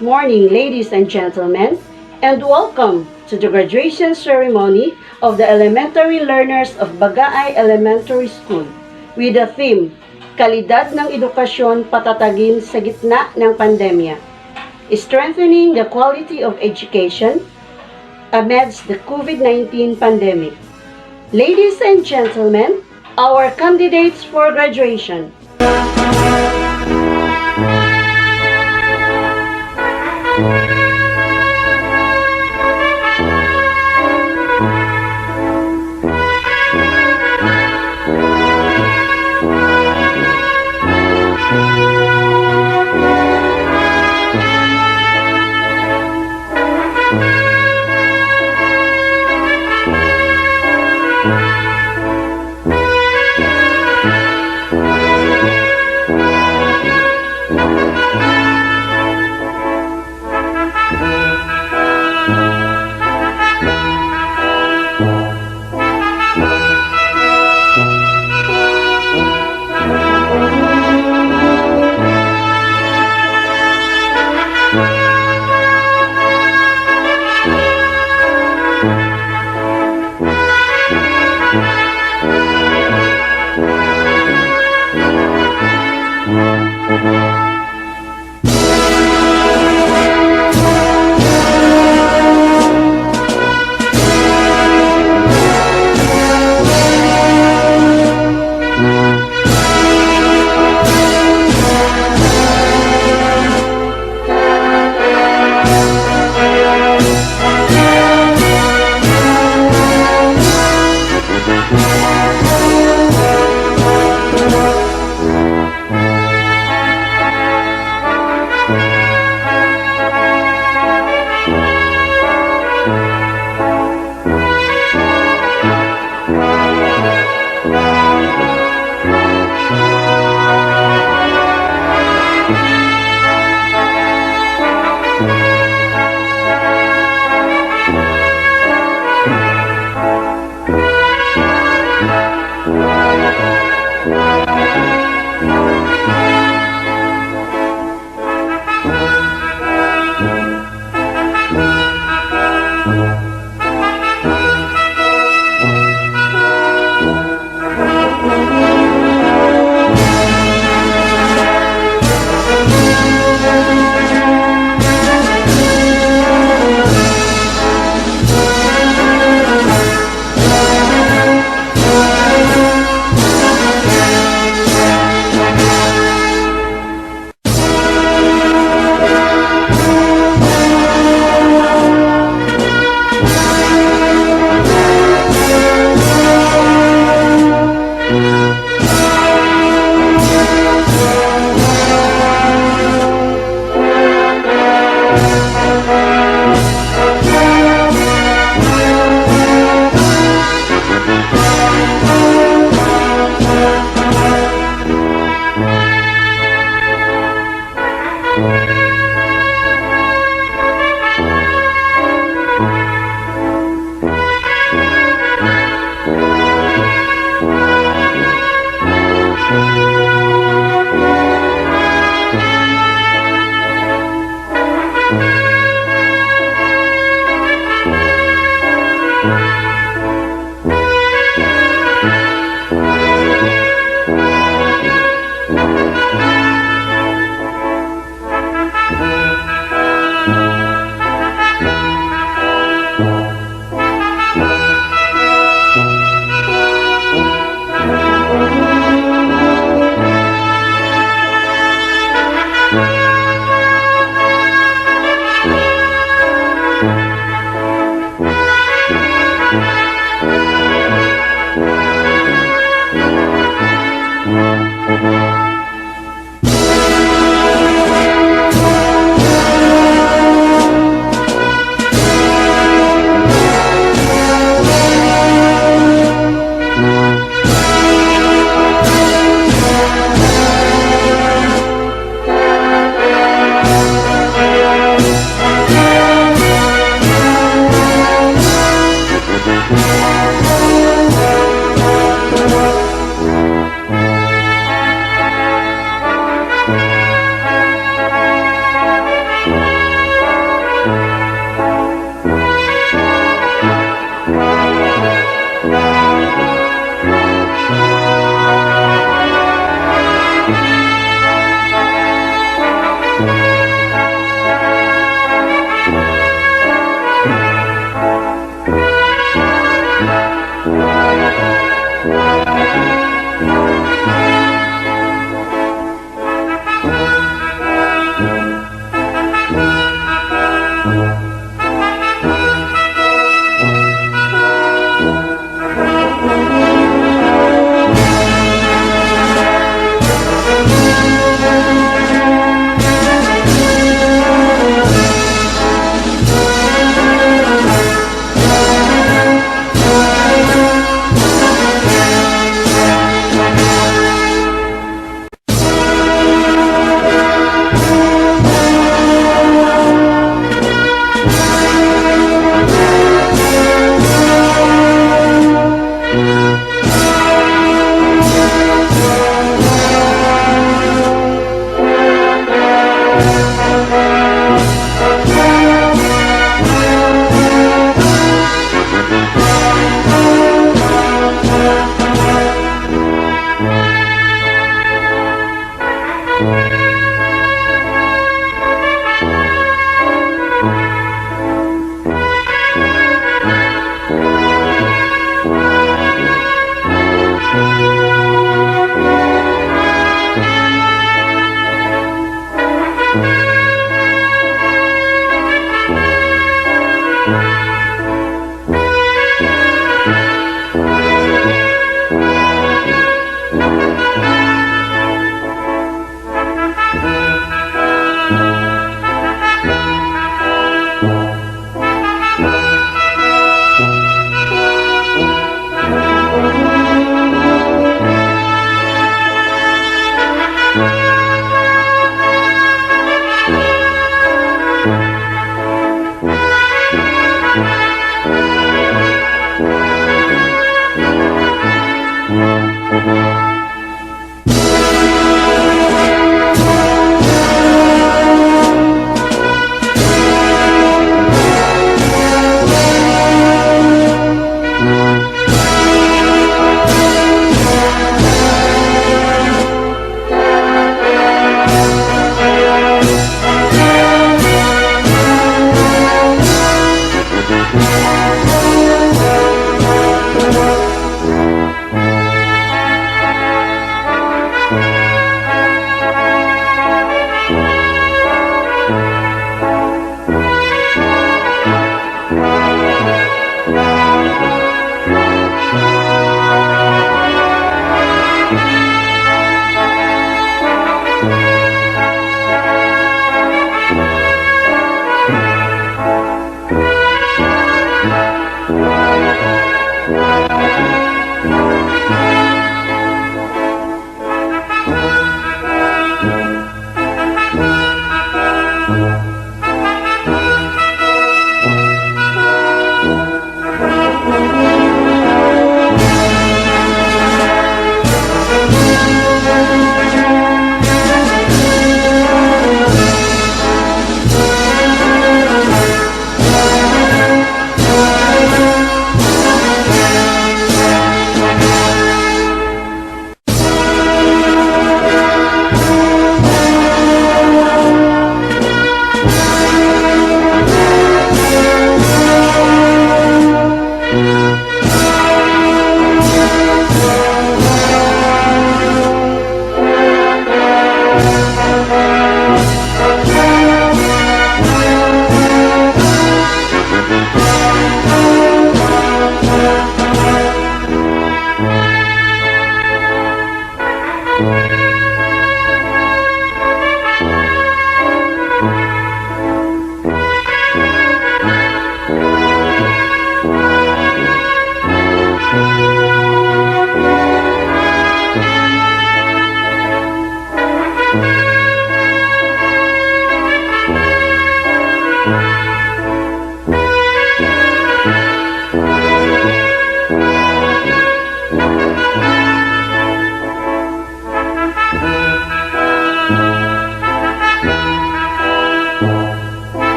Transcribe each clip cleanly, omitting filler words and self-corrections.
Good morning, ladies and gentlemen, and welcome to the graduation ceremony of the elementary learners of BagaayES Elementary School with the theme, Kalidad ng Edukasyon Patatagin sa Gitna ng Pandemya, Strengthening the Quality of Education amidst the COVID-19 pandemic. Ladies and gentlemen, our candidates for graduation.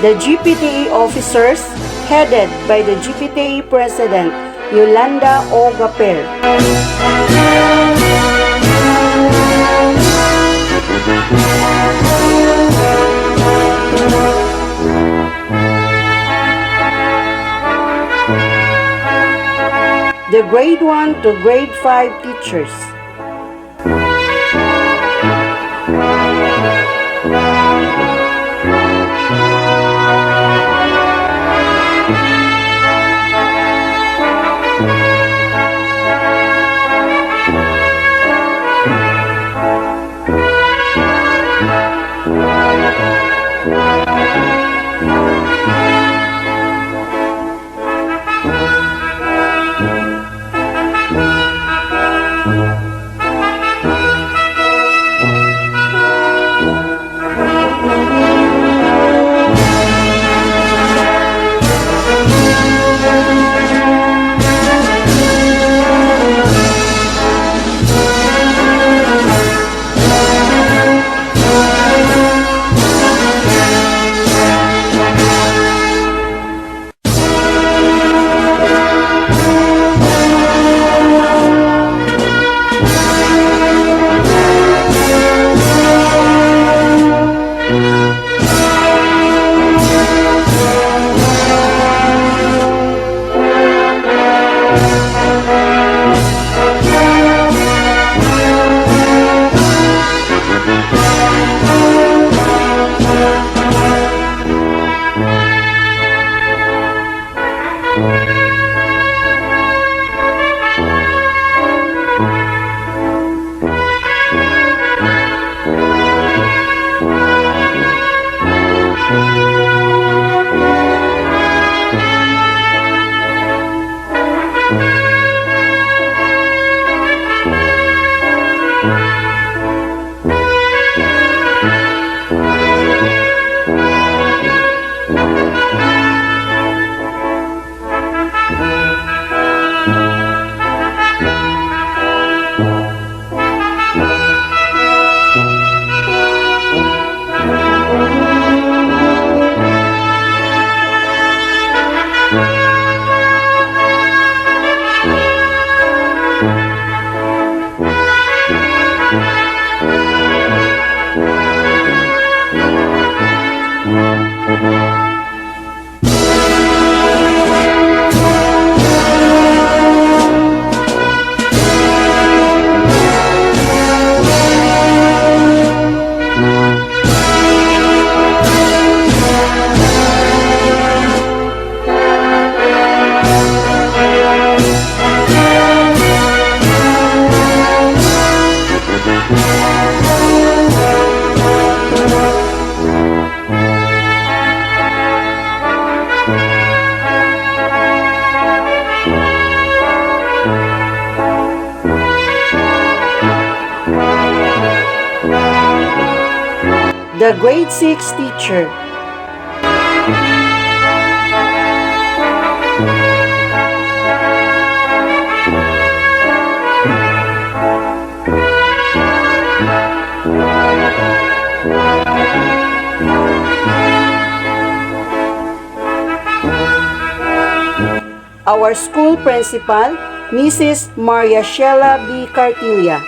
The GPTE officers, headed by the GPTE President, Yolanda O. Gaper. The grade 1 to grade 5 teachers. The grade 6 teacher. Our school principal, Mrs. Maria Shella B. Cartilla.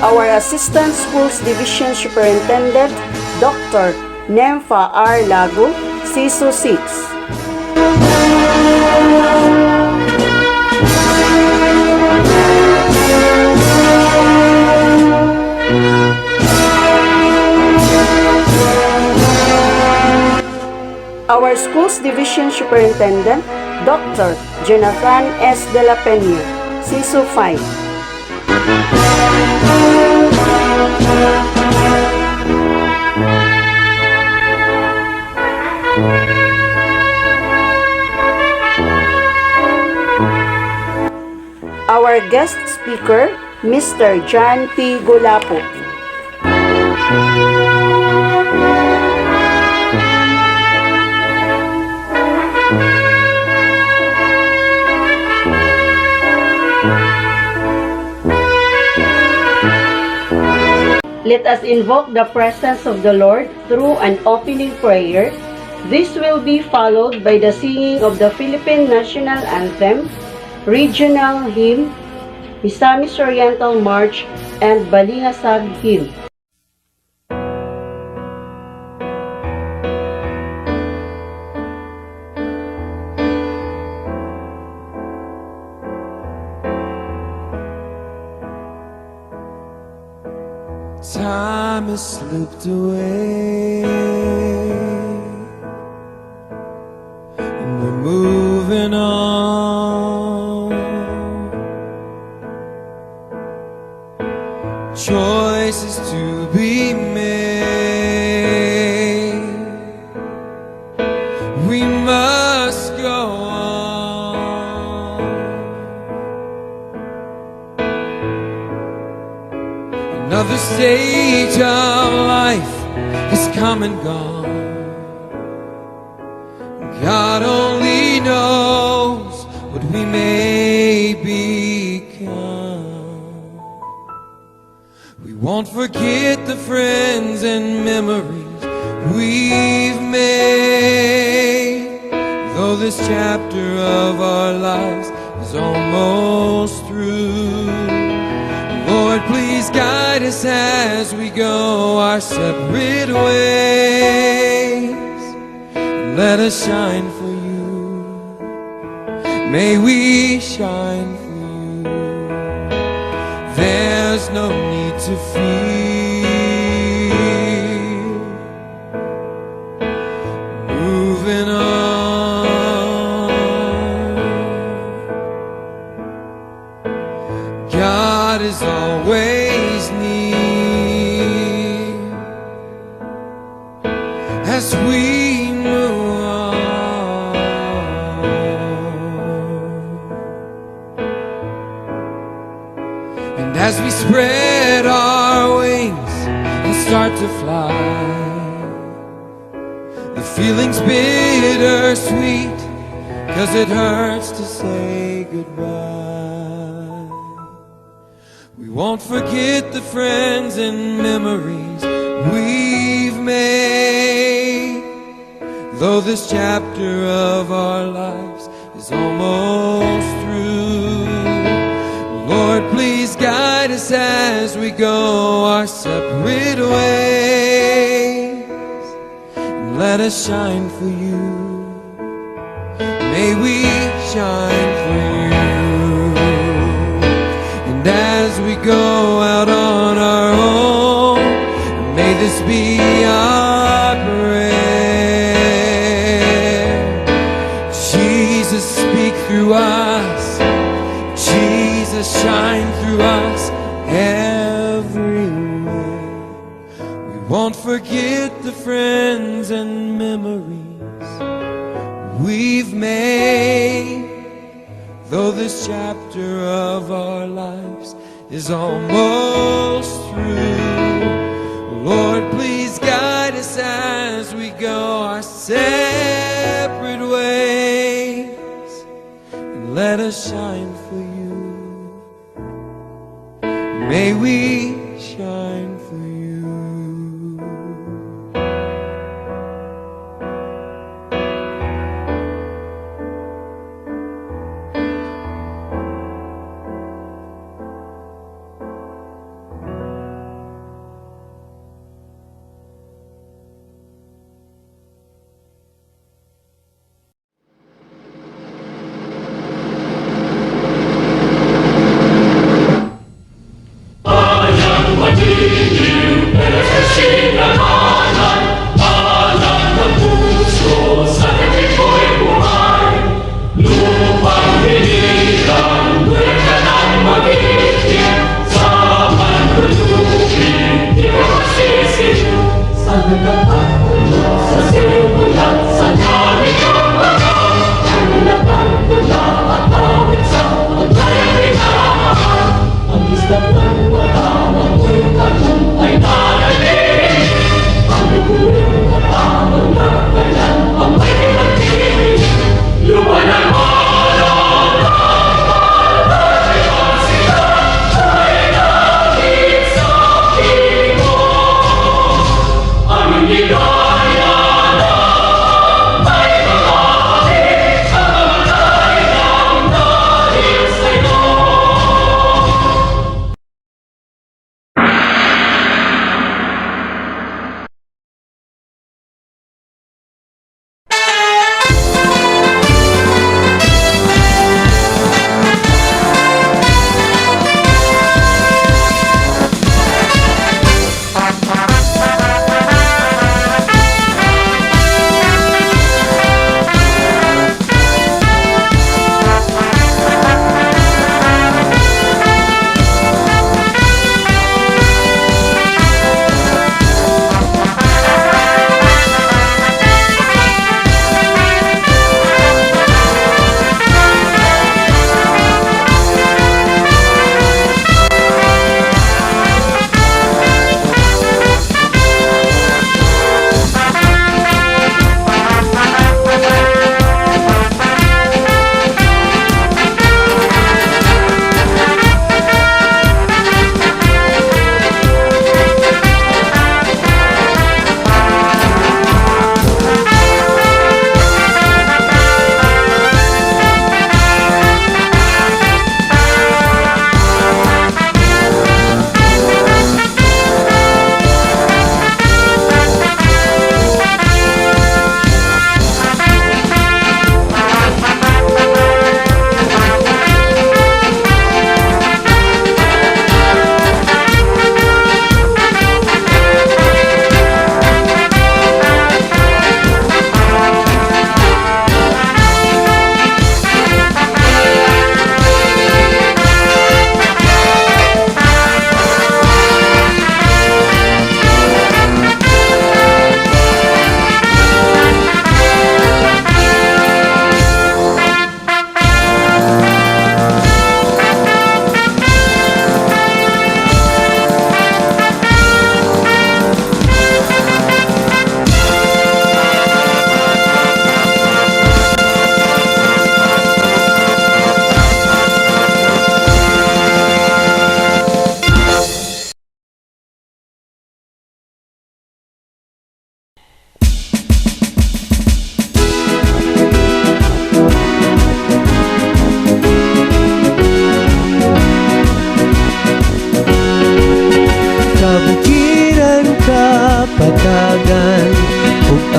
Our Assistant Schools Division Superintendent, Dr. Nemfa R. Lago, CISO 6. Our Schools Division Superintendent, Dr. Jonathan S. De La Peña, CISO 5. Our guest speaker, Mr. John P. Gulapo. Let us invoke the presence of the Lord through an opening prayer. This will be followed by the singing of the Philippine National Anthem, Regional Hymn, Misamis Oriental March, and Balingasag Hymn. Time has slipped away, and we're moving on. Choices to be made. We must go on. Another stage of life has come and gone. God only knows what we may become. We won't forget the friends and memories we've made, though this chapter of our lives is almost through. Lord, please guide us as we go our separate ways. Let us shine for you. May we shine for you. There's no need to fear. Moving on. God is always near as we move on. And as we spread our wings and start to fly, the feeling's bittersweet, 'cause it hurts to say goodbye. We won't forget the friends and memories we've made, though this chapter of our lives is almost through. Lord, please guide us as we go our separate ways, and let us shine for you. May we shine for you. And as we go out on our own, may this be our prayer. Jesus, speak through us. Jesus, shine through us everywhere. We won't forget the friends and memories we've made, though this chapter of our lives is almost through. Lord, please guide us as we go our separate ways, and let us shine for you. May we shine for you. Lupa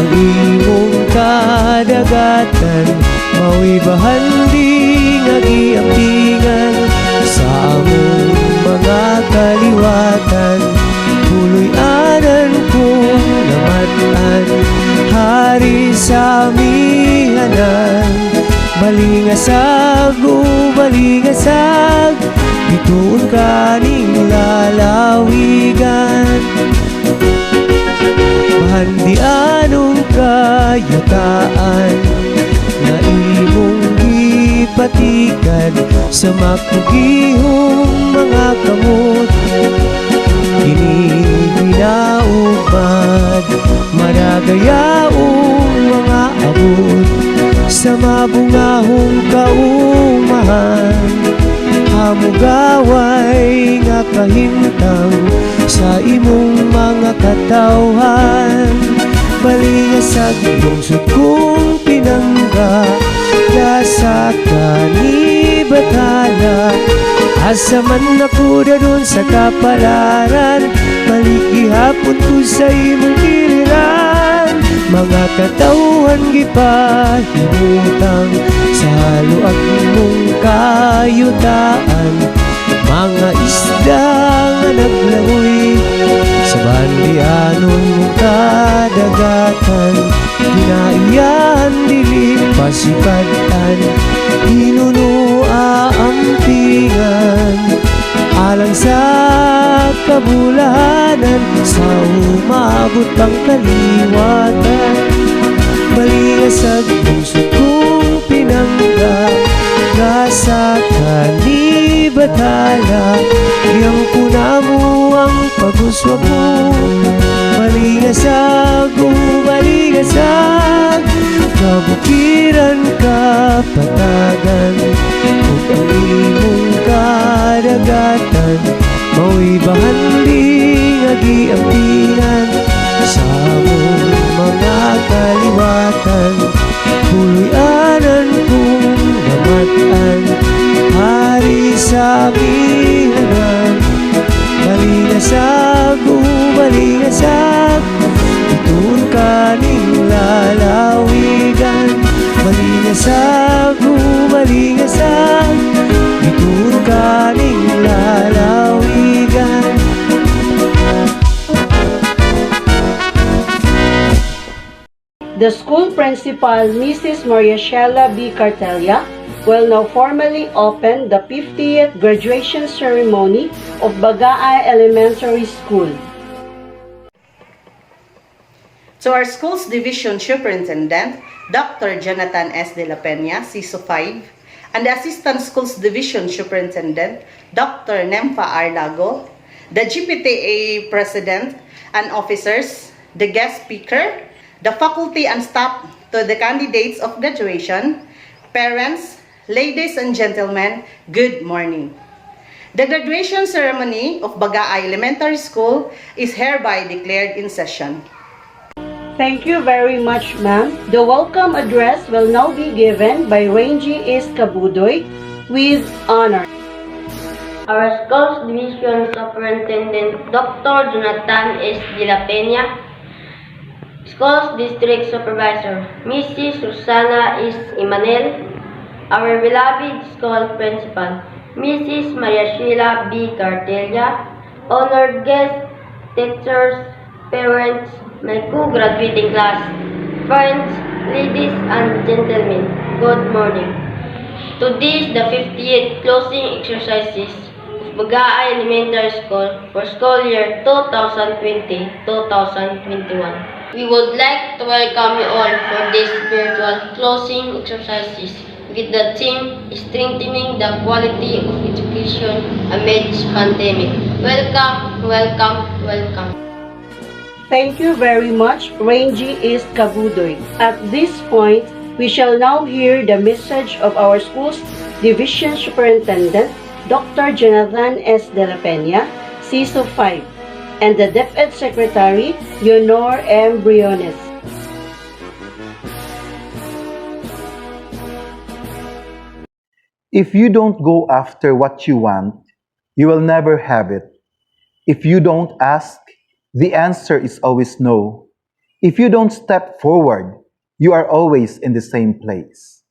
ang imong kadagatan, mao'y bahanding agiampingan sa among mga kaliwatan. Puloy anan kong namatan, hari sa amihanan. Balingasag o balingasag, bituon kaning lalawigan. Bahandi anong kayutaan na imong gipatikan sa makugihong mga kamot. Kini ginaubad, maragayaong mga abot sa mabungahong kaumahan. Hamugaway nga kahimtang sa imong mga katawhan. Balingasag lungsod kong pinangga, lasa ka ni Bathala. Asa man ako dadon sa kapalaran, malikihapon ko sa imong piliran. Mga katawhan gipahimutang sa haluag mong kayutaan. Mga isda nga naglangoy sa bandianon mong kadagatan. Kinaiyan dili pasipatan, inunua ampingan. Alang sa kabulanan, sa umabot pang kaliwatan. Balingasag lungsod kong pinangga, lasa ka ni Bathala. Iyang punamo ang paguswag mo. Balingasag o balingasag, kabukiran ka patagan. Kung ang imong kadagatan, mao'y bahanding agiampingan sa among mga kaliwatan. Puloy anan kong namatan, hari sa amihanan. Balingasag o balingasag, bituon kaning lalawigan. Balingasag o balingasag, bituon kaning lalawigan. The school principal, Mrs. Maria Shella B. Cartelia, will now formally open the 50th graduation ceremony of BagaayES Elementary School. To our school's division superintendent, Dr. Jonathan S. De La Peña, CISO 5, and the assistant schools division superintendent, Dr. Nemfa R. Lago, the GPTA president and officers, the guest speaker, the faculty and staff, to the candidates of graduation, parents, ladies and gentlemen, good morning. The graduation ceremony of BagaayES Elementary School is hereby declared in session. Thank you very much, ma'am. The welcome address will now be given by BagaayES Kabudoy with honor. Our school's division superintendent, Dr. Jonathan S. De La Peña, school's district supervisor, Mrs. Susana S. Imanel, our beloved school principal, Mrs. Maria Sheila B. Cartelia, honored guests, teachers, parents, my co-graduating class, friends, ladies and gentlemen, good morning. Today is the 50th closing exercises of BagaayES Elementary School for school year 2020-2021. We would like to welcome you all for this virtual closing exercises with the theme Strengthening the Quality of Education Amidst Pandemic. Welcome, welcome, welcome. Thank you very much, BagaayES Kabudoy. At this point, we shall now hear the message of our school's division superintendent, Dr. Jonathan S. De La Peña, CISO 5, and the DepEd Secretary, Leonor M. Briones. If you don't go after what you want, you will never have it. If you don't ask, the answer is always no. If you don't step forward, you are always in the same place.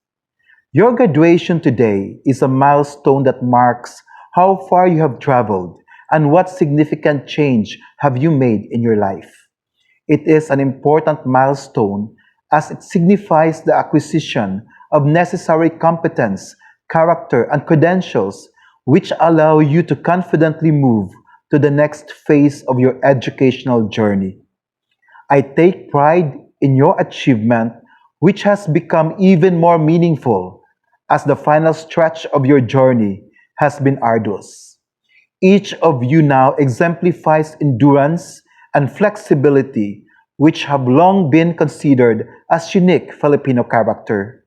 Your graduation today is a milestone that marks how far you have traveled and what significant change have you made in your life. It is an important milestone as it signifies the acquisition of necessary competence, character, and credentials which allow you to confidently move to the next phase of your educational journey. I take pride in your achievement, which has become even more meaningful as the final stretch of your journey has been arduous. Each of you now exemplifies endurance and flexibility, which have long been considered as unique Filipino character.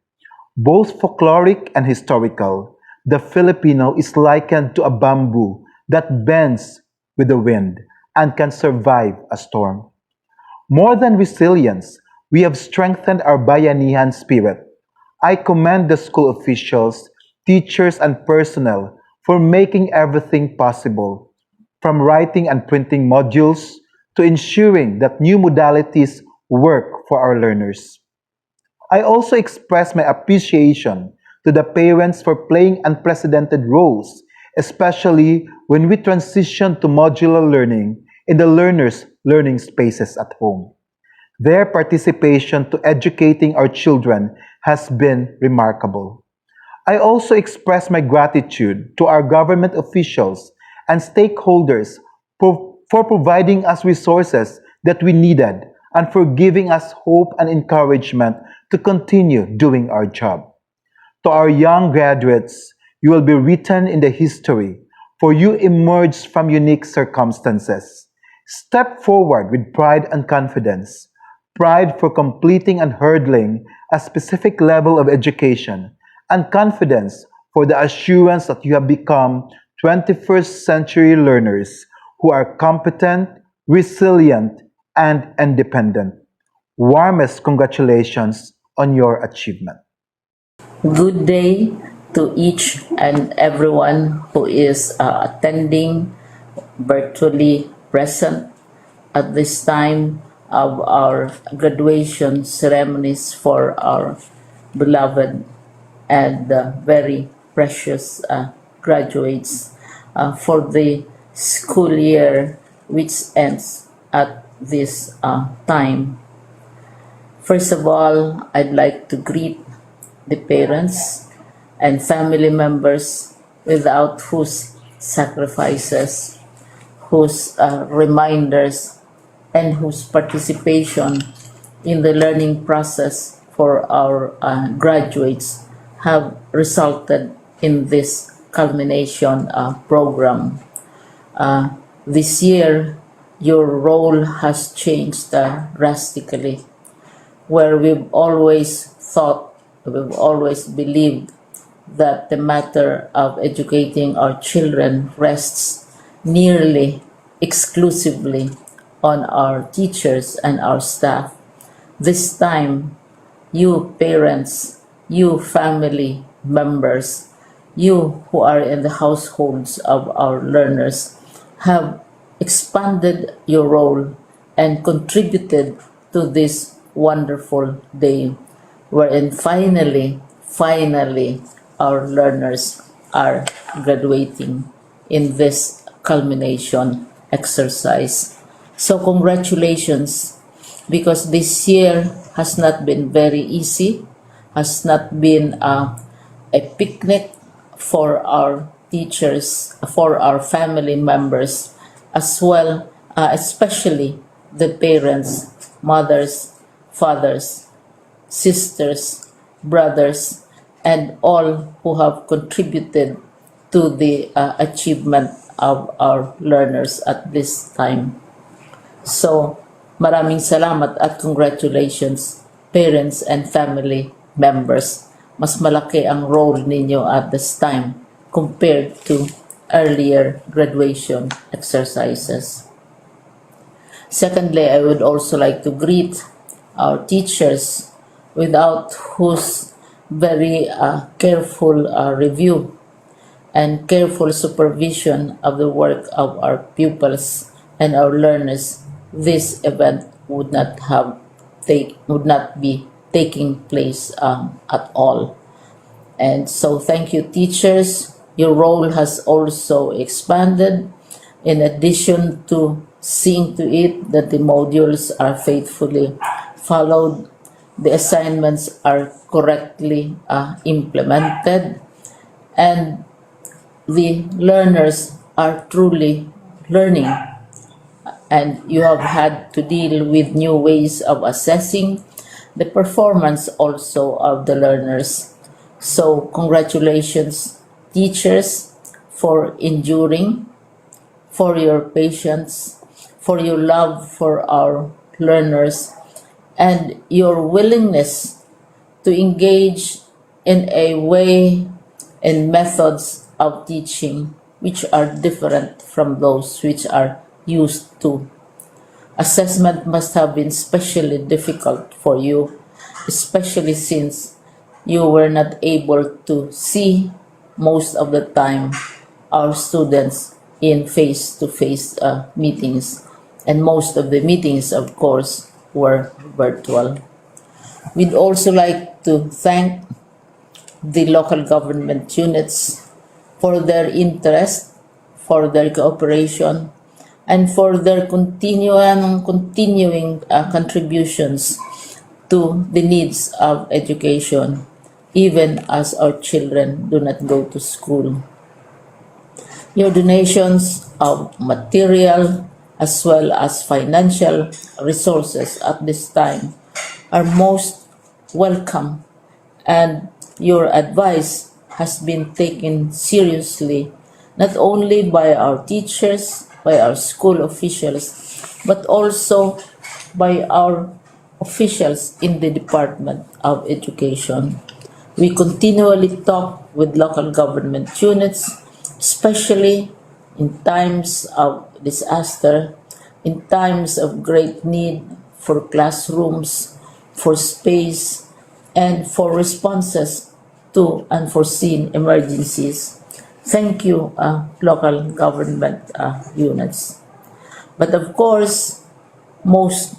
Both folkloric and historical, the Filipino is likened to a bamboo that bends with the wind and can survive a storm. More than resilience, we have strengthened our bayanihan spirit. I commend the school officials, teachers, and personnel for making everything possible, from writing and printing modules to ensuring that new modalities work for our learners. I also express my appreciation to the parents for playing unprecedented roles, especially when we transition to modular learning in the learners' learning spaces at home. Their participation to educating our children has been remarkable. I also express my gratitude to our government officials and stakeholders for providing us resources that we needed and for giving us hope and encouragement to continue doing our job. To our young graduates, you will be written in the history, for you emerged from unique circumstances. Step forward with pride and confidence. Pride for completing and hurdling a specific level of education, and confidence for the assurance that you have become 21st century learners who are competent, resilient, and independent. Warmest congratulations on your achievement. Good day to each and everyone who is attending virtually present at this time of our graduation ceremonies for our beloved and very precious graduates for the school year which ends at this time. First of all, I'd like to greet the parents and family members without whose sacrifices, whose reminders, and whose participation in the learning process for our graduates have resulted in this culmination program. This year, your role has changed drastically, where we've always thought, we've always believed that the matter of educating our children rests nearly exclusively on our teachers and our staff. This time, you parents, you family members, you who are in the households of our learners have expanded your role and contributed to this wonderful day wherein finally our learners are graduating in this culmination exercise. So congratulations, because this year has not been very easy, has not been a picnic for our teachers, for our family members, as well, especially the parents, mothers, fathers, sisters, brothers, and all who have contributed to the achievement of our learners at this time. So, maraming salamat at congratulations, parents and family members. Mas malaki ang role ninyo at this time compared to earlier graduation exercises. Secondly, I would also like to greet our teachers, without whose very careful review and careful supervision of the work of our pupils and our learners, this event would not have be taking place at all. And so thank you, teachers. Your role has also expanded. In addition to seeing to it that the modules are faithfully followed, the assignments are correctly implemented, and the learners are truly learning, and you have had to deal with new ways of assessing the performance also of the learners. So congratulations, teachers, for enduring, for your patience, for your love for our learners, and your willingness to engage in a way and methods of teaching which are different from those which are used to. Assessment must have been especially difficult for you, especially since you were not able to see most of the time our students in face-to-face meetings, and most of the meetings, of course, were virtual. We'd also like to thank the local government units for their interest, for their cooperation, and for their continuing contributions to the needs of education, even as our children do not go to school. Your donations of material as well as financial resources at this time are most welcome, and your advice has been taken seriously not only by our teachers, by our school officials, but also by our officials in the Department of Education. We continually talk with local government units, especially in times of disaster, in times of great need for classrooms, for space, and for responses to unforeseen emergencies. Thank you, local government units. But of course, most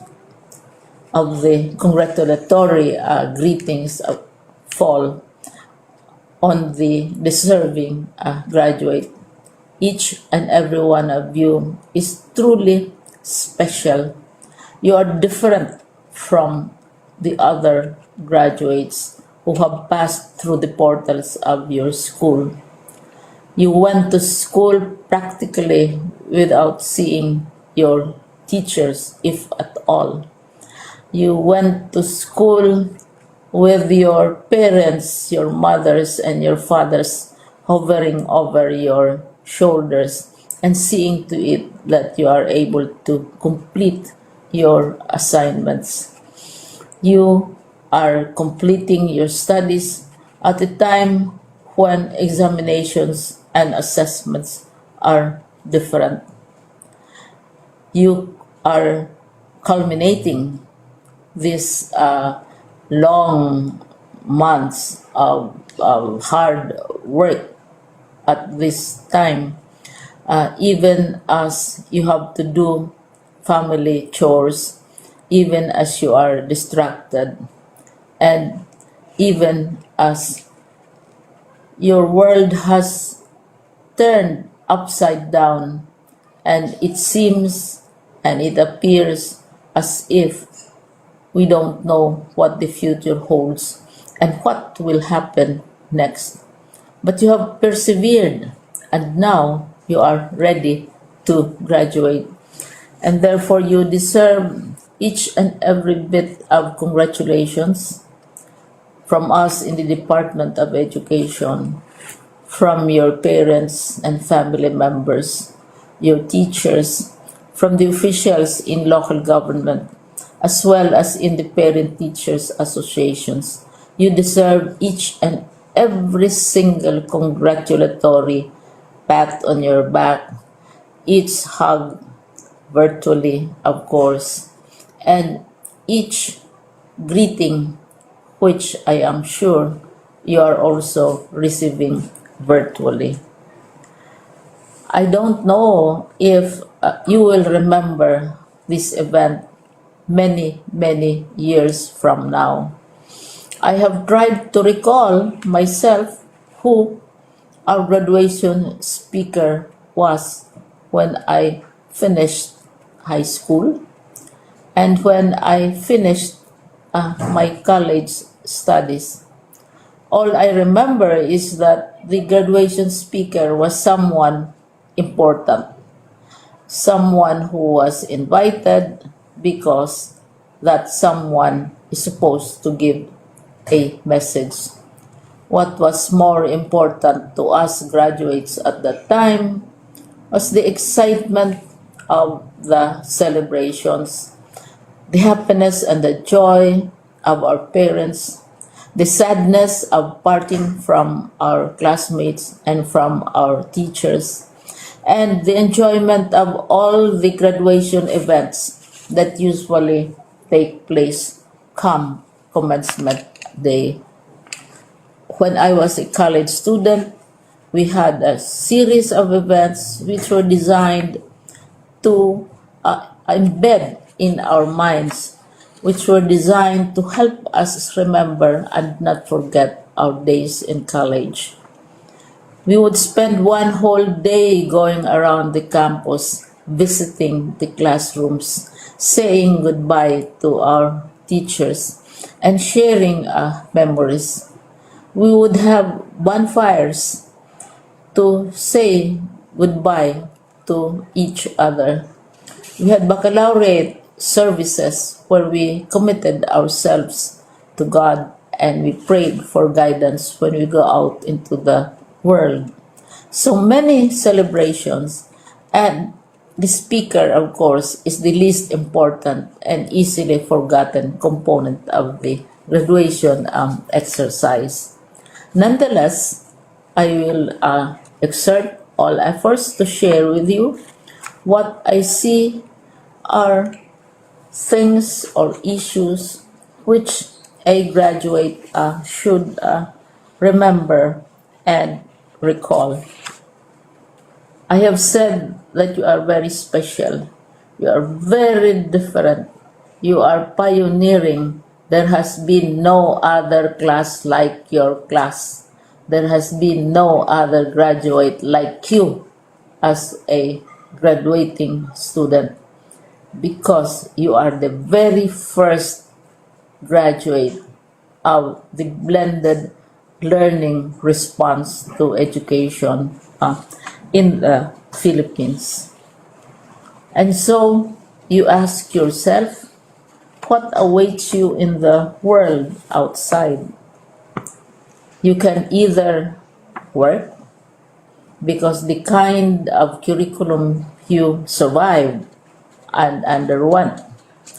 of the congratulatory greetings fall on the deserving graduate. Each and every one of you is truly special. You are different from the other graduates who have passed through the portals of your school. You went to school practically without seeing your teachers, if at all. You went to school with your parents, your mothers, and your fathers hovering over your shoulders and seeing to it that you are able to complete your assignments. You are completing your studies at a time when examinations and assessments are different. You are culminating these long months of hard work at this time, even as you have to do family chores, even as you are distracted, and even as your world has turned upside down, and it seems and it appears as if we don't know what the future holds and what will happen next. But you have persevered, and now you are ready to graduate. And therefore, you deserve each and every bit of congratulations from us in the Department of Education, from your parents and family members, your teachers, from the officials in local government, as well as in the parent teachers associations. You deserve each and every single congratulatory pat on your back, each hug virtually, of course, and each greeting, which I am sure you are also receiving virtually. I don't know if you will remember this event many, many years from now. I have tried to recall myself who our graduation speaker was when I finished high school and when I finished my college studies. All I remember is that the graduation speaker was someone important, someone who was invited because that someone is supposed to give a message. What was more important to us graduates at that time was the excitement of the celebrations, the happiness and the joy of our parents, the sadness of parting from our classmates and from our teachers, and the enjoyment of all the graduation events that usually take place come commencement day. When I was a college student, we had a series of events which were designed to embed in our minds, which were designed to help us remember and not forget our days in college. We would spend one whole day going around the campus, visiting the classrooms, saying goodbye to our teachers, and sharing memories. We would have bonfires to say goodbye to each other. We had baccalaureate services where we committed ourselves to God and we prayed for guidance when we go out into the world. So many celebrations, and the speaker, of course, is the least important and easily forgotten component of the graduation exercise. Nonetheless, I will exert all efforts to share with you what I see are things or issues which a graduate should remember and recall. I have said that you are very special. You are very different. You are pioneering. There has been no other class like your class. There has been no other graduate like you as a graduating student because you are the very first graduate of the blended learning response to education in the Philippines. And so you ask yourself, what awaits you in the world outside? You can either work because the kind of curriculum you survived and underwent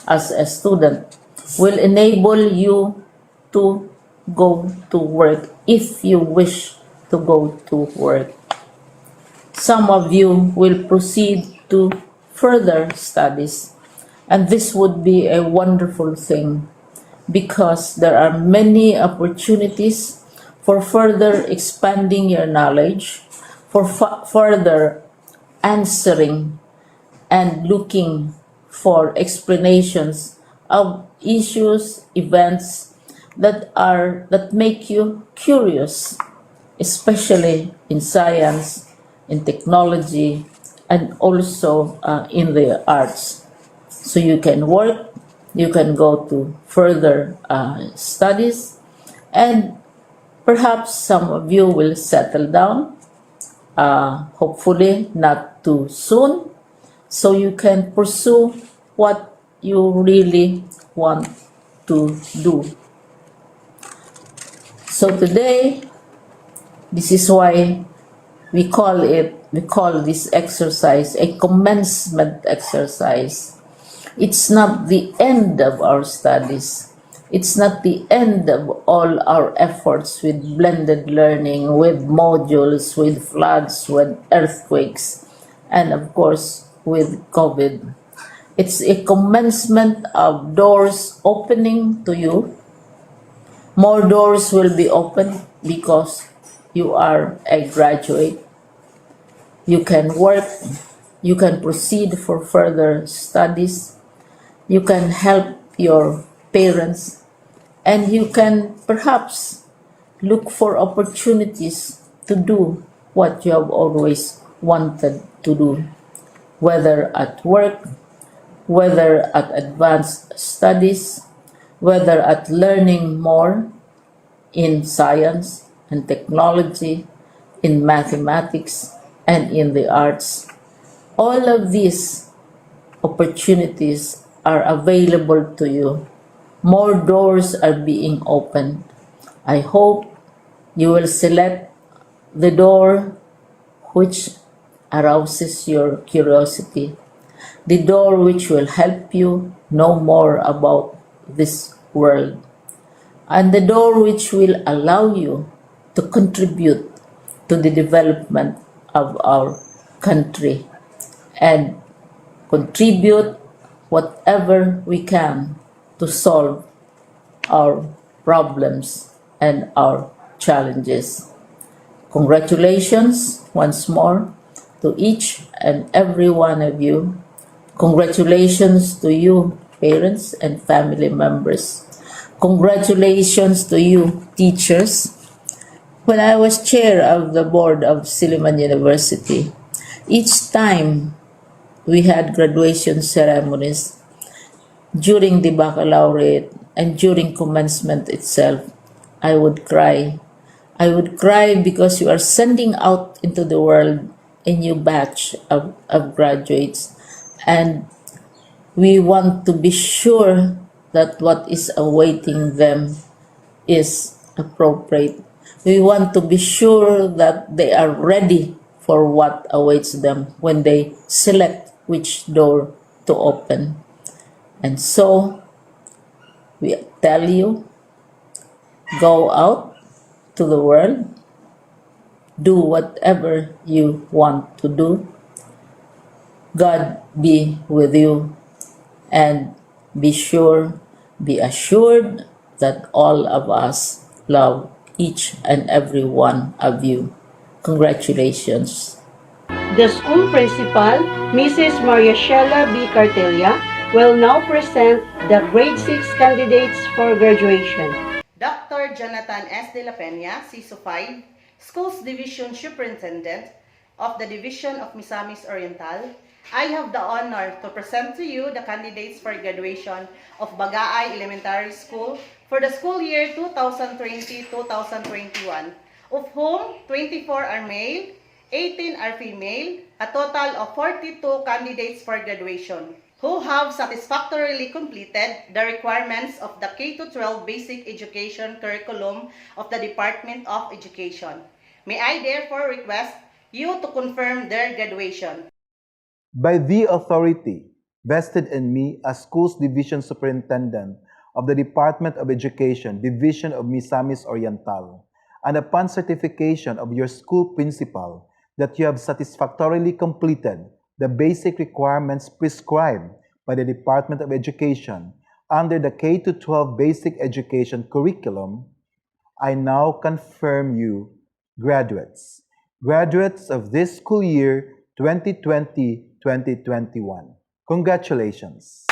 as a student will enable you to go to work if you wish to go to work. Some of you will proceed to further studies, and this would be a wonderful thing because there are many opportunities for further expanding your knowledge, for further answering and looking for explanations of issues, events that make you curious, especially in science, in technology, and also in the arts. So you can work, you can go to further studies, and perhaps some of you will settle down, hopefully not too soon, so you can pursue what you really want to do. So today, this is why we call this exercise a commencement exercise. It's not the end of our studies. It's not the end of all our efforts with blended learning, with modules, with floods, with earthquakes, and of course with COVID. It's a commencement of doors opening to you. More doors will be opened because you are a graduate. You can work, you can proceed for further studies, You can help your parents, and you can perhaps look for opportunities to do what you have always wanted to do, whether at work, whether at advanced studies, whether at learning more in science and technology, in mathematics, and in the arts. All of these opportunities are available to you. More doors are being opened. I hope you will select the door which arouses your curiosity, the door which will help you know more about this world, and the door which will allow you to contribute to the development of our country and contribute whatever we can to solve our problems and our challenges. Congratulations once more to each and every one of you. Congratulations to you, parents and family members. Congratulations to you, teachers. When I was chair of the board of Silliman University, each time we had graduation ceremonies during the baccalaureate and during commencement itself, I would cry. I would cry because you are sending out into the world a new batch of graduates, and we want to be sure that what is awaiting them is appropriate. We want to be sure that they are ready for what awaits them when they select which door to open. And so, we tell you, go out to the world, do whatever you want to do. God be with you, and be assured that all of us love each and every one of you. Congratulations. The school principal, Mrs. Maria Shella B. Cartelia, will now present the grade 6 candidates for graduation. Dr. Jonathan S. De La Peña, CISO 5, Schools Division Superintendent of the Division of Misamis Oriental, I have the honor to present to you the candidates for graduation of BagaayES Elementary School for the school year 2020-2021, of whom 24 are male, 18 are female, a total of 42 candidates for graduation, who have satisfactorily completed the requirements of the K-12 Basic Education Curriculum of the Department of Education. May I therefore request you to confirm their graduation. By the authority vested in me as Schools Division Superintendent of the Department of Education, Division of Misamis Oriental, and upon certification of your school principal that you have satisfactorily completed the basic requirements prescribed by the Department of Education under the K-12 Basic Education Curriculum, I now confirm you graduates. Graduates of this school year 2020-2021. Congratulations.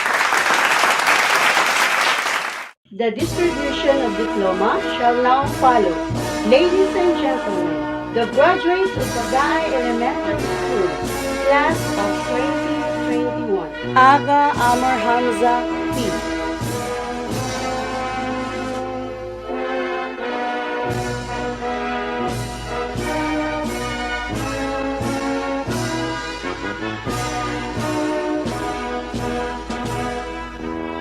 The distribution of diploma shall now follow. Ladies and gentlemen, the graduates of BagaayES Elementary School, class of 2021. Aga Amar Hamza P.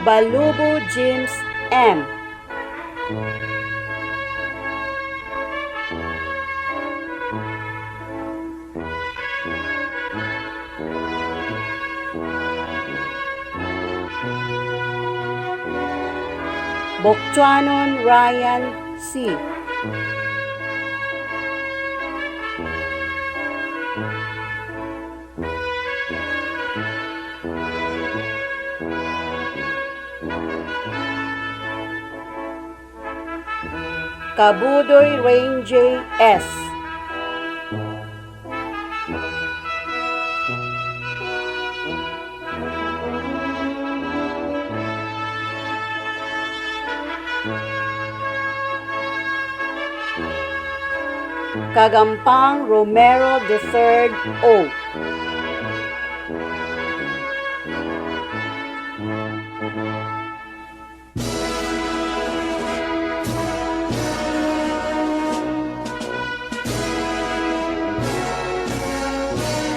Balubo James M. Bokchanon Ryan C. Kabudoy Rain J. S. Kagampang Romero III O.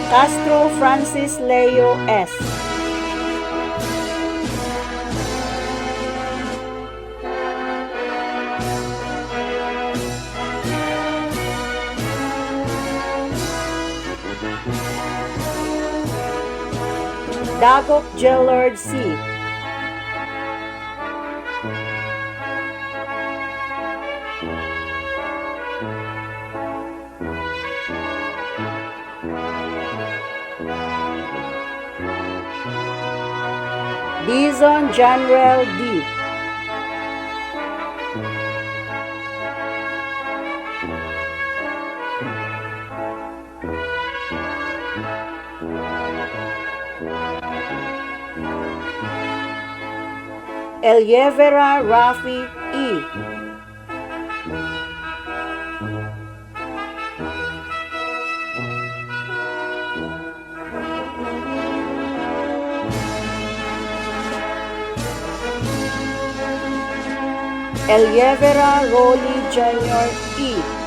Castro Francis Leo S. Dagok Gellard C. Dizon Janrel D. Elievera Rafi E. Elievera Rolly Jr. E.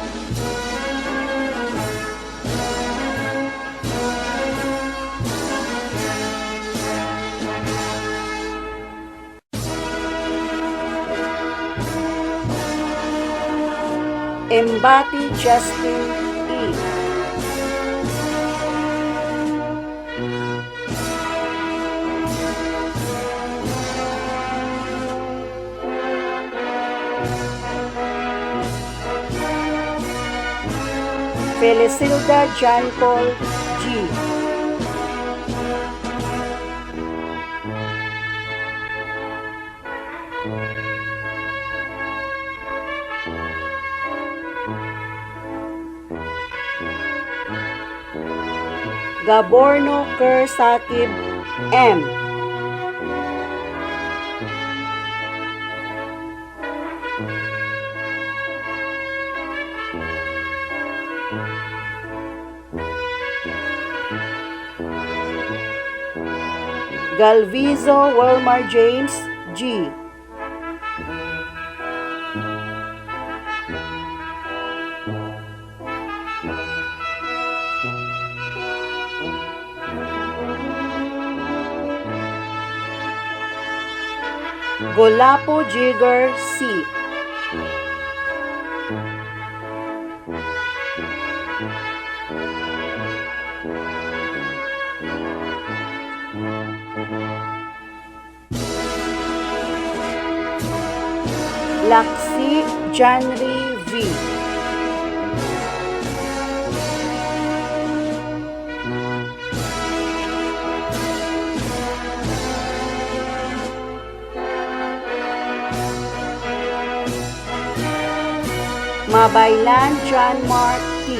Embati Justin E. Felicilda John Paul G. Gaborno Ker Sakib M. Galvizo Wilmar James G. Golapo Jigger C. Laksi Janri V. Mabaylan John Mark T.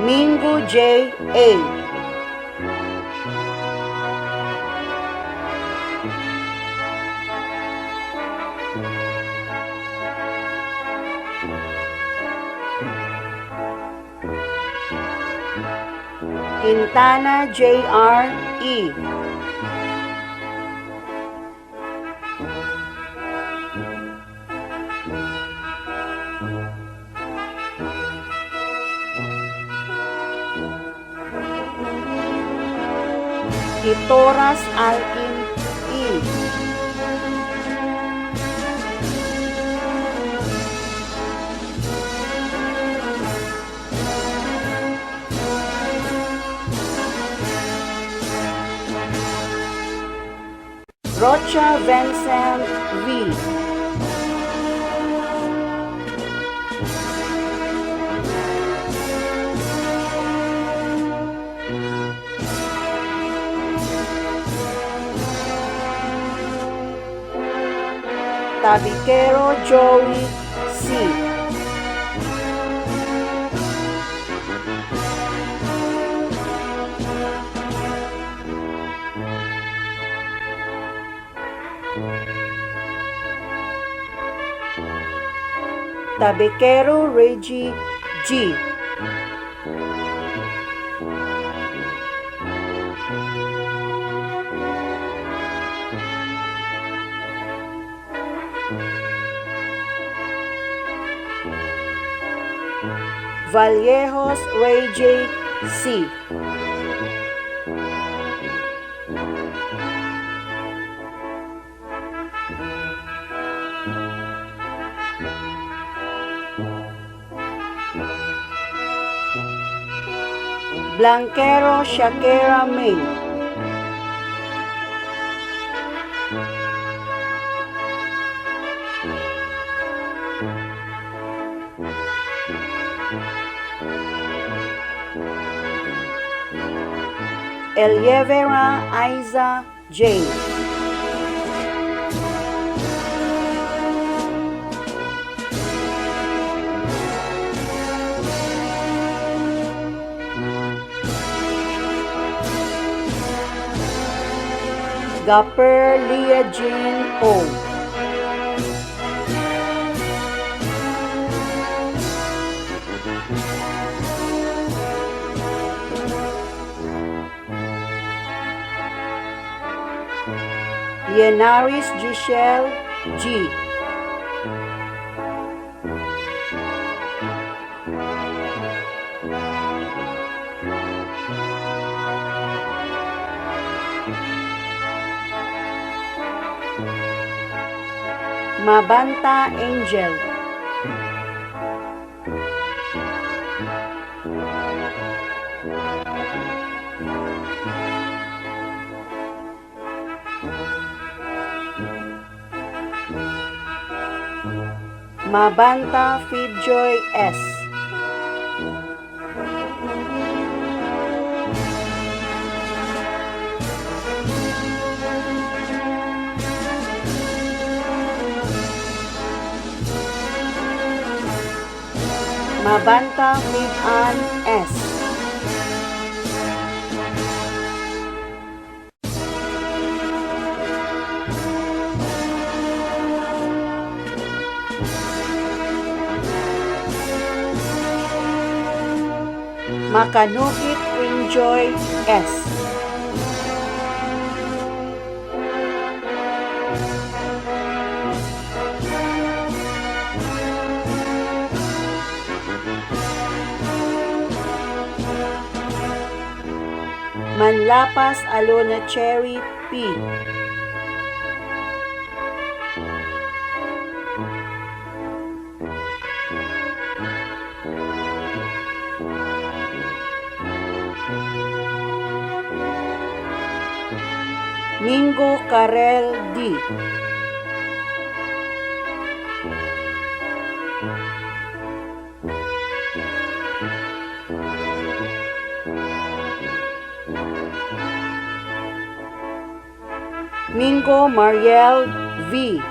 Mingo J. A. Quintana J.R. E. Itoras Alkin E. Rocha Vincent V. Tabiquero Joey C. Tabequero Reggie G. Vallejos Ray J. C. Blanquero Shakira May. Elievera Aiza Jane. Gapper Leah Jean O. Yenaris Giselle G. Mabanta Angel. Mabanta Fibjoy S. Mabanta Fib-An S. Makanukit Enjoy S. Manlapas Alona Cherry P. Mingo Karel D. Mingo Mariel V.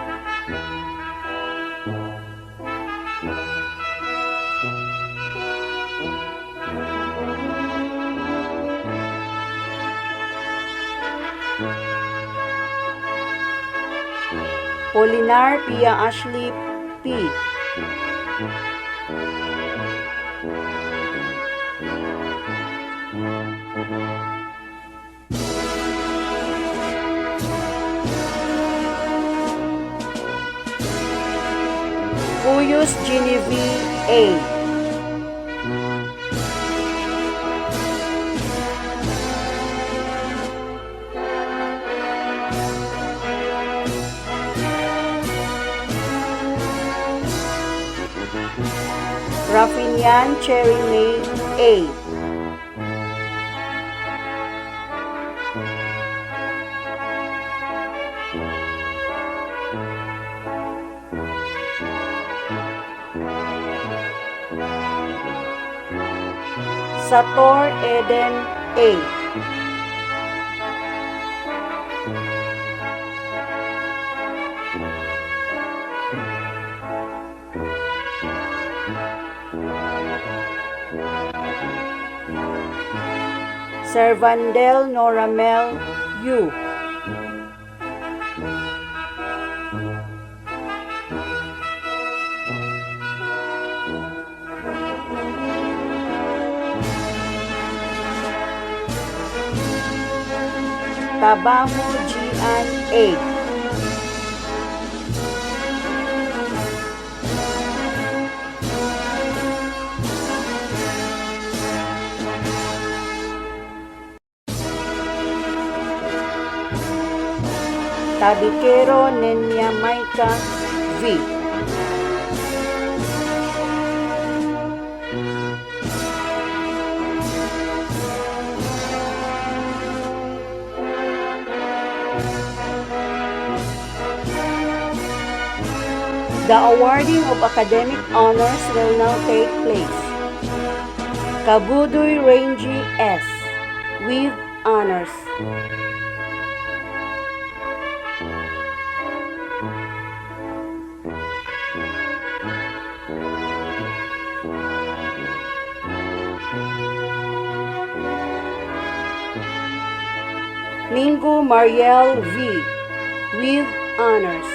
Polinar Pia Ashley P. Puyos Genevieve A. Rafinian Cherry May A. Sator Eden A. Servandel Noramel U. Kabamo GIA. Tabikero Nenya Maika V. The awarding of academic honors will now take place. Kabudoy Rangy S. with honors. Mingo Mariel V. with honors.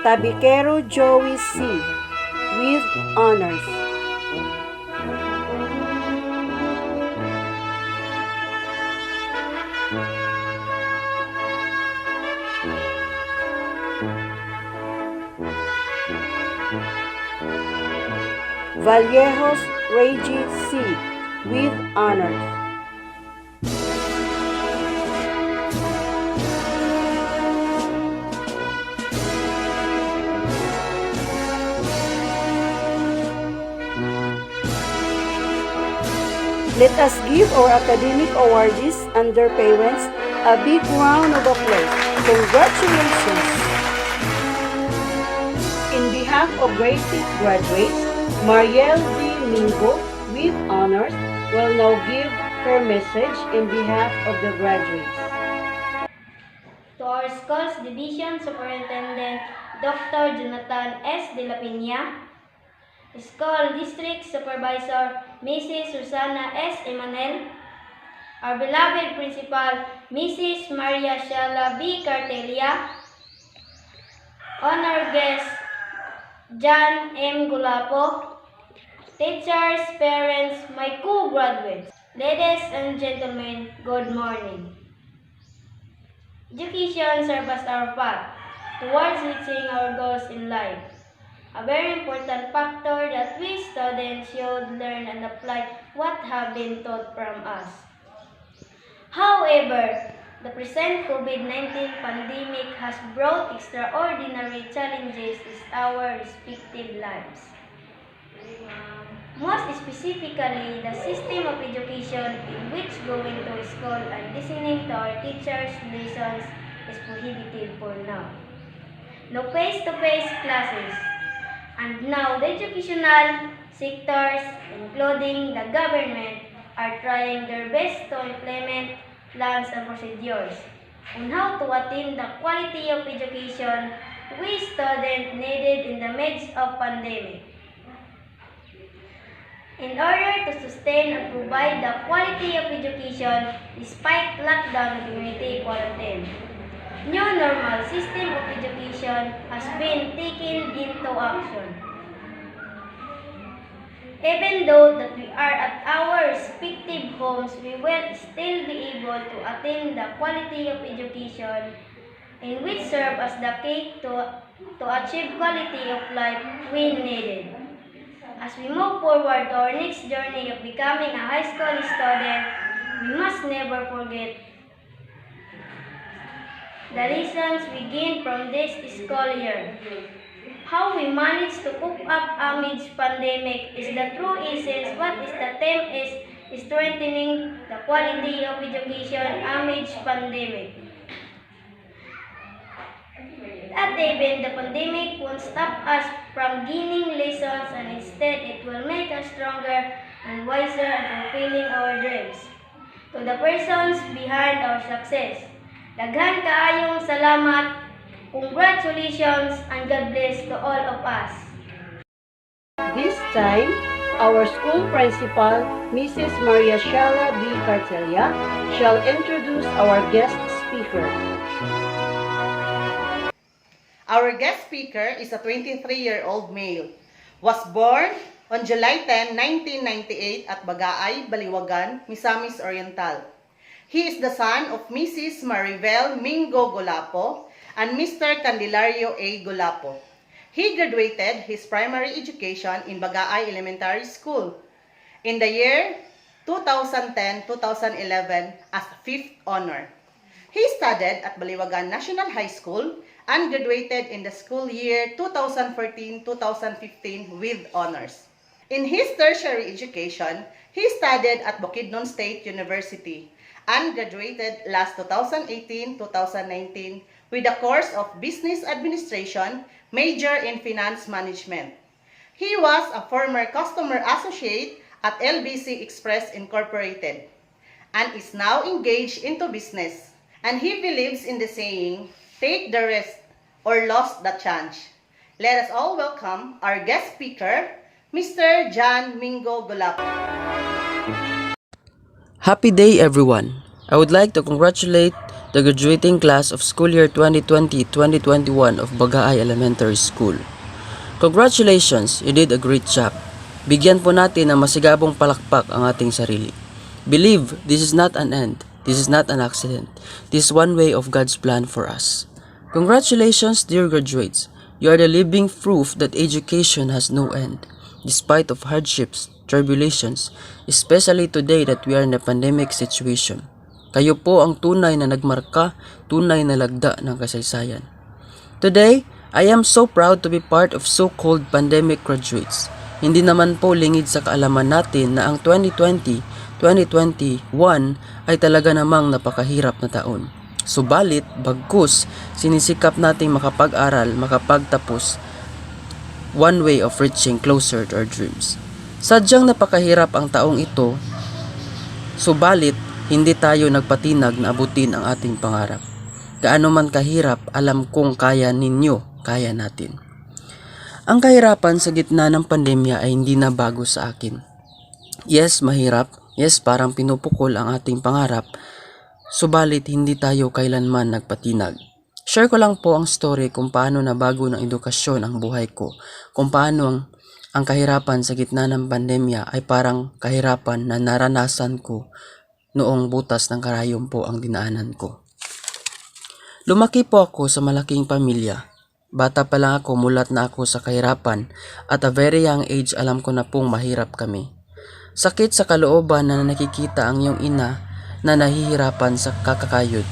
Tabikero Joey C. with honors. Vallejos Reggie C. with honors. Let us give our academic awardees and their parents a big round of applause. Congratulations! In behalf of grade 6 graduates, Mariel V. Mingo, with honors, will now give her message in behalf of the graduates. To our school's division superintendent, Dr. Jonathan S. De La Peña, school district supervisor, Mrs. Susana S. Emanuel, our beloved principal, Mrs. Maria Shala B. Cartelia, honor guest, John M. Gulapo, teachers, parents, my co-graduates, ladies and gentlemen, good morning. Education serves as our path towards reaching our goals in life. A very important factor that we students should learn and apply what have been taught from us. However, the present COVID-19 pandemic has brought extraordinary challenges in our respective lives. Most specifically, the system of education in which going to school and listening to our teachers' lessons is prohibited for now. No face-to-face classes. And now the educational sectors, including the government, are trying their best to implement plans and procedures on how to attain the quality of education we students needed in the midst of pandemic. In order to sustain and provide the quality of education despite lockdown and community quarantine, new normal system of education has been taken into action. Even though that we are at our respective homes, we will still be able to attain the quality of education in which serve as the key to achieve quality of life we needed. As we move forward to our next journey of becoming a high school student, we must never forget the lessons we gained from this school year. How we managed to cope up amidst pandemic is the true essence. What is the theme is strengthening the quality of education amidst pandemic. At even the pandemic won't stop us from gaining lessons, and instead it will make us stronger and wiser and fulfilling our dreams. To the persons behind our success, daghan kaayong salamat, congratulations, and God bless to all of us. This time, our school principal, Mrs. Maria Shala B. Cartelia, shall introduce our guest speaker. Our guest speaker is a 23-year-old male. Was born on July 10, 1998 at Bagaay, Baliwagan, Misamis Oriental. He is the son of Mrs. Maribel Mingo Golapo and Mr. Candelario A. Golapo. He graduated his primary education in Bagaay Elementary School in the year 2010-2011 as fifth honor. He studied at Baliwagan National High School and graduated in the school year 2014-2015 with honors. In his tertiary education, he studied at Bukidnon State University and graduated last 2018-2019 with a course of Business Administration, major in Finance Management. He was a former customer associate at LBC Express Incorporated and is now engaged into business. And he believes in the saying, take the risk or lost the chance. Let us all welcome our guest speaker, Mr. John Mingo Golapo. Happy day everyone! I would like to congratulate the graduating class of school year 2020-2021 of Bagaay Elementary School. Congratulations! You did a great job. Bigyan po natin ng masigabong palakpak ang ating sarili. Believe this is not an end. This is not an accident. This is one way of God's plan for us. Congratulations, dear graduates. You are the living proof that education has no end. Despite of hardships, tribulations, especially today that we are in a pandemic situation. Kayo po ang tunay na nagmarka, tunay na lagda ng kasaysayan. Today, I am so proud to be part of so-called pandemic graduates. Hindi naman po lingid sa kaalaman natin na ang 2020-2021 ay talaga namang napakahirap na taon. Subalit, bagkus, sinisikap nating makapag-aral, makapagtapos, one way of reaching closer to our dreams. Sadyang napakahirap ang taong ito, subalit hindi tayo nagpatinag na abutin ang ating pangarap. Gaano man kahirap, alam kong kaya ninyo, kaya natin. Ang kahirapan sa gitna ng pandemya ay hindi na bago sa akin. Yes, mahirap. Yes, parang pinupukol ang ating pangarap. Subalit hindi tayo kailanman nagpatinag. Share ko lang po ang story kung paano nabago ng edukasyon ang buhay ko. Kung paano ang kahirapan sa gitna ng pandemya ay parang kahirapan na naranasan ko noong butas ng karayom po ang dinaanan ko. Lumaki po ako sa malaking pamilya. Bata pa lang ako, mulat na ako sa kahirapan at a very young age alam ko na pong mahirap kami. Sakit sa kalooban na nakikita ang iyong ina na nahihirapan sa kakakayod.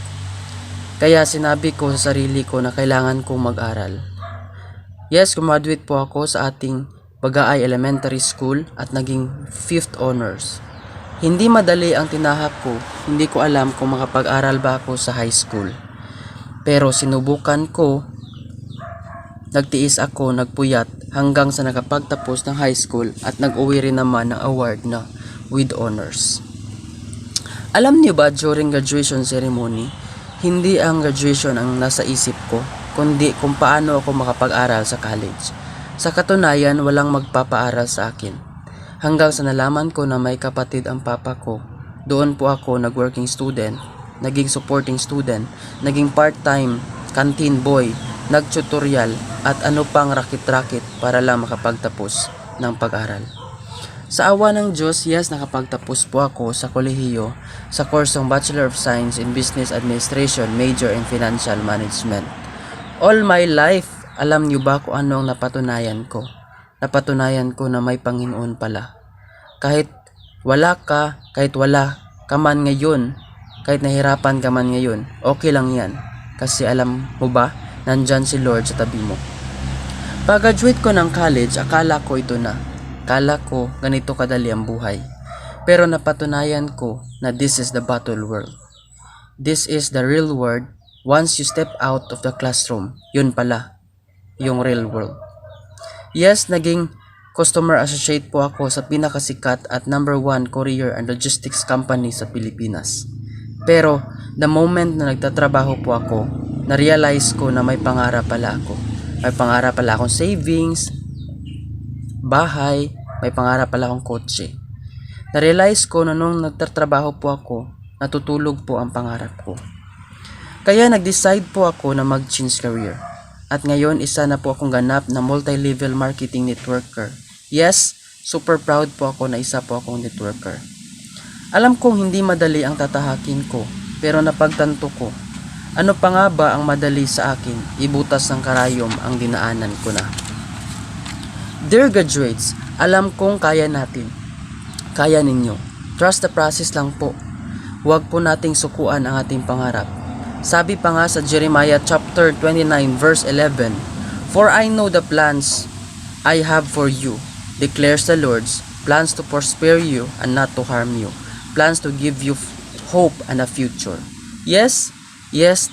Kaya sinabi ko sa sarili ko na kailangan kong mag-aral. Yes, graduate po ako sa ating Bagaay Elementary School at naging 5th honors. Hindi madali ang tinahak ko, hindi ko alam kung makapag-aral ba ako sa high school. Pero sinubukan ko, nagtiis ako, nagpuyat hanggang sa nakapagtapos ng high school at nag-uwi rin naman ng award na with honors. Alam niyo ba, during graduation ceremony, hindi ang graduation ang nasa isip ko, kundi kung paano ako makapag-aral sa college. Sa katunayan, walang magpapaaral sa akin. Hanggang sa nalaman ko na may kapatid ang papa ko, doon po ako nag-working student, naging supporting student, naging part-time canteen boy, nag-tutorial at ano pang rakit-rakit para lang makapagtapos ng pag-aral. Sa awa ng Diyos, yes, nakapagtapos po ako sa kolehiyo sa kursong Bachelor of Science in Business Administration, major in Financial Management. All my life, alam niyo ba kung ano ang napatunayan ko? Napatunayan ko na may Panginoon pala. Kahit wala ka man ngayon, kahit nahirapan ka man ngayon, okay lang yan. Kasi alam mo ba, nandyan si Lord sa tabi mo. Pag-graduate ko ng college, akala ko ito na. Akala ko ganito kadali ang buhay. Pero napatunayan ko na this is the battle world. This is the real world. Once you step out of the classroom, yun pala, yung real world. Yes, naging customer associate po ako sa pinakasikat at #1 courier and logistics company sa Pilipinas. Pero, the moment na nagtatrabaho po ako, na-realize ko na may pangarap pala ako. May pangarap pala akong savings, bahay, may pangarap pala akong kotse. Na-realize ko na nung nagtatrabaho po ako, natutulog po ang pangarap ko. Kaya nag-decide po ako na mag-change career. At ngayon, isa na po akong ganap na multi-level marketing networker. Yes, super proud po ako na isa po akong networker. Alam kong hindi madali ang tatahakin ko, pero napagtanto ko, ano pa nga ba ang madali sa akin? Ibutas ng karayom ang dinaanan ko na. Dear graduates, alam kong kaya natin. Kaya ninyo. Trust the process lang po. Huwag po nating sukuan ang ating pangarap. Sabi pa nga sa Jeremiah chapter 29 verse 11, For I know the plans I have for you, declares the Lord, plans to prosper you and not to harm you, plans to give you hope and a future. Yes,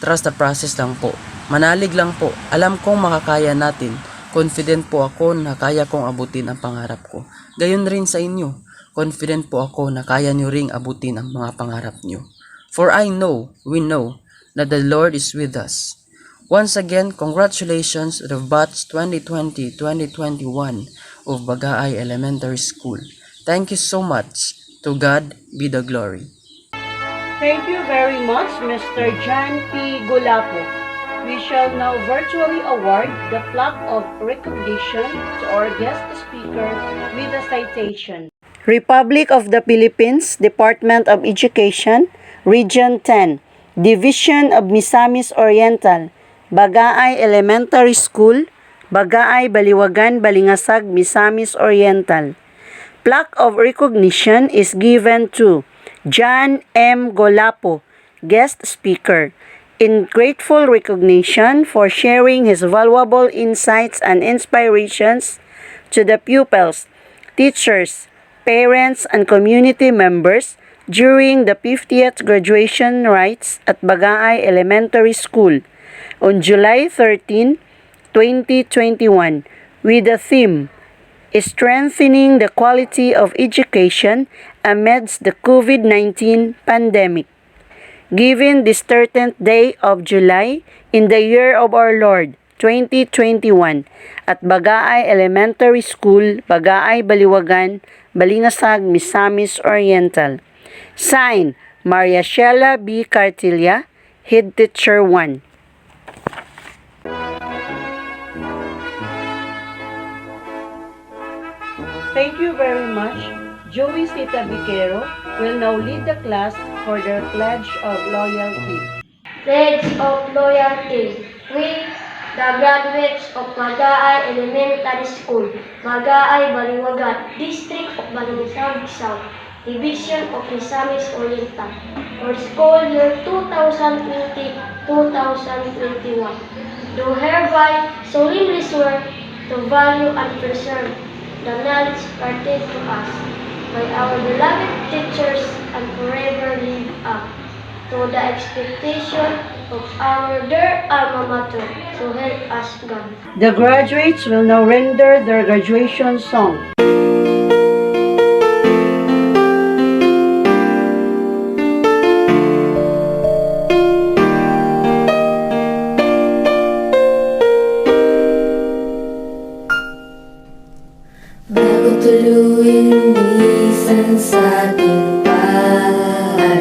trust the process lang po. Manalig lang po. Alam kong makakaya natin. Confident po ako na kaya kong abutin ang pangarap ko. Gayon rin sa inyo. Confident po ako na kaya niyo ring abutin ang mga pangarap niyo. For I know, we know, that the Lord is with us. Once again, congratulations to the batch 2020-2021 of BagaayES Elementary School. Thank you so much. To God be the glory. Thank you very much, Mr. John P. Gulapo. We shall now virtually award the plaque of recognition to our guest speaker with a citation. Republic of the Philippines, Department of Education, Region 10, Division of Misamis Oriental, Bagaay Elementary School, Bagaay Baliwagan, Balingasag, Misamis Oriental. Plaque of recognition is given to John M. Golapo, guest speaker, in grateful recognition for sharing his valuable insights and inspirations to the pupils, teachers, parents, and community members during the 50th graduation rites at Bagaay Elementary School on July 13, 2021, with the theme, Strengthening the Quality of Education Amidst the COVID-19 Pandemic. Given this 13th day of July in the year of our Lord, 2021, at Bagaay Elementary School, Bagaay Baliwagan, Balingasag, Misamis Oriental. Signed, Maria Sheila B. Cartilla, Head Teacher 1. Thank you very much. Joey Sita Biquero will now lead the class for their Pledge of Loyalty. Pledge of Loyalty. We, the graduates of Bagaay Elementary School, Bagaay Baliwagan, District of Balingasag South, Division of Misamis Oriental, for school year 2020-2021, do hereby solemnly swear to value and preserve the knowledge imparted to us by our beloved teachers and forever live up to the expectation of our dear alma mater, so help us God. The graduates will now render their graduation song. Bago tuluyin minsan sa ating paaralan,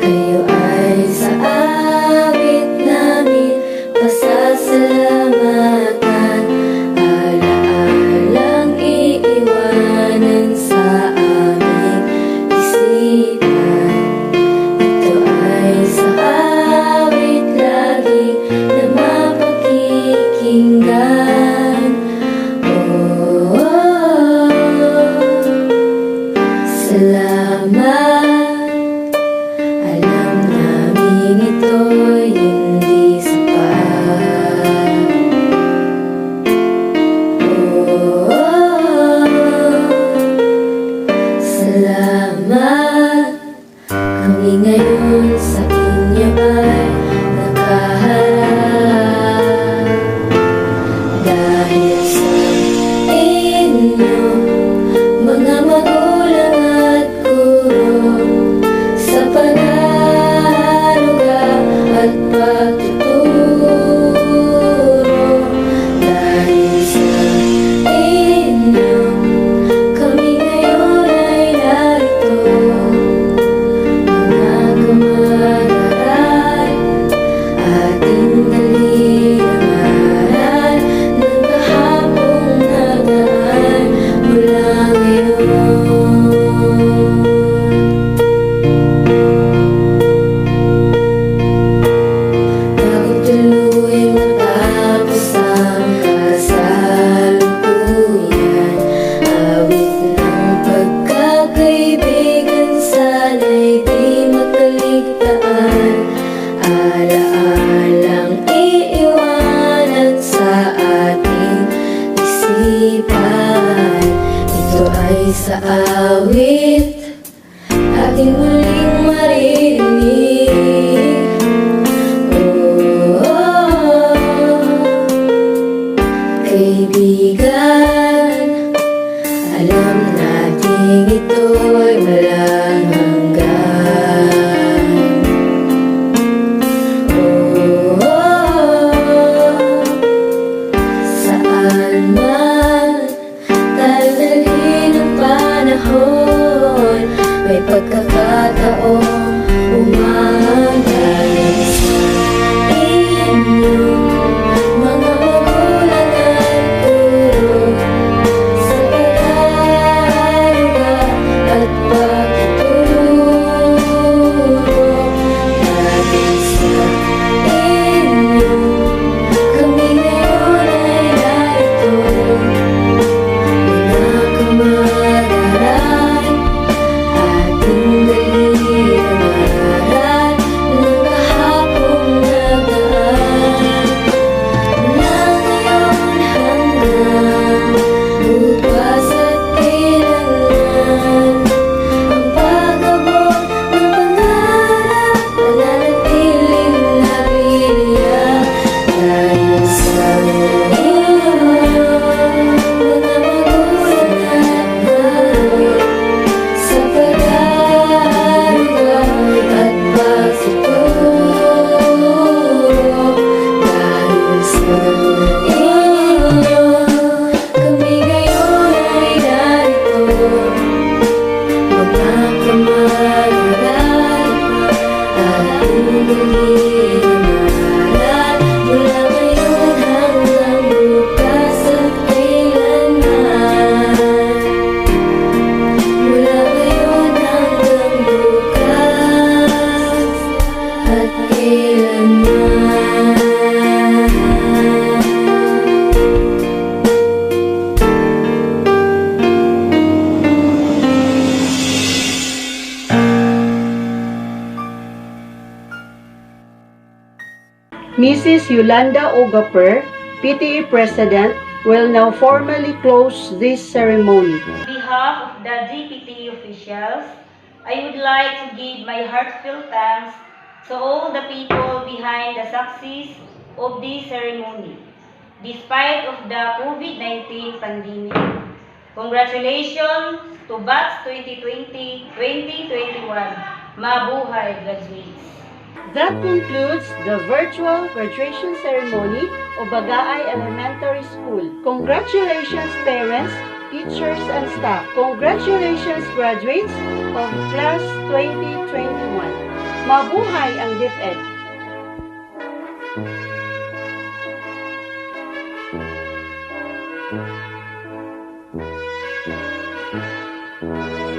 kayo ay sa awit namin pasasalamatan. Alaalang iiwanan sa aming isipan. Ito ay sa awit lagi na mapakikinggan. Salamat, alam namin ito'y hindi sapat. Salamat, kami ngayon sa inyo ay nakaharap. Dahil sa inyo, mga magulang at guro, sa pag-aaruga at pagtuturo. Dahil sa inyo, kami ngayon ay narito. Mga kamag-aral, ating dalhin sa awit ating muling maririnig. Kaibigan, alam nating ito'y walang hanggan. Saan man tayo dalhin ang panahon, may pagkakataong umangalanan sa inyong mga magulang at guro, sa pag-aaruga at pagtuturo natin sa inyo. Kami ngayon ay narito, mga kamag-aral, ating dalhin ang aral ng kahapong nagaan. Mula ngayon hanggang bukas at kailanman, ang pag-abot ng pangarap mananatiling nabiliya dahil sa inyo, mga magulang at guro, sa pag-aaruga at pagtuturo. Dahil sa inyo, kami ngayon ay narito, mga kamag-aral, ating dalhin ang aral. Mula ngayon hanggang bukas at kailanman, mula ngayon hanggang bukas at kailanman. Mrs. Yolanda Ogaper, PTA President, will now formally close this ceremony. On behalf of the GPT officials, I would like to give my heartfelt thanks to all the people behind the success of this ceremony, despite of the COVID-19 pandemic. Congratulations to Batch 2020-2021. Mabuhay, graduates! That concludes the virtual graduation ceremony of BagaayES Elementary School. Congratulations parents, teachers, and staff. Congratulations graduates of Class 2021. Mabuhay ang DepEd!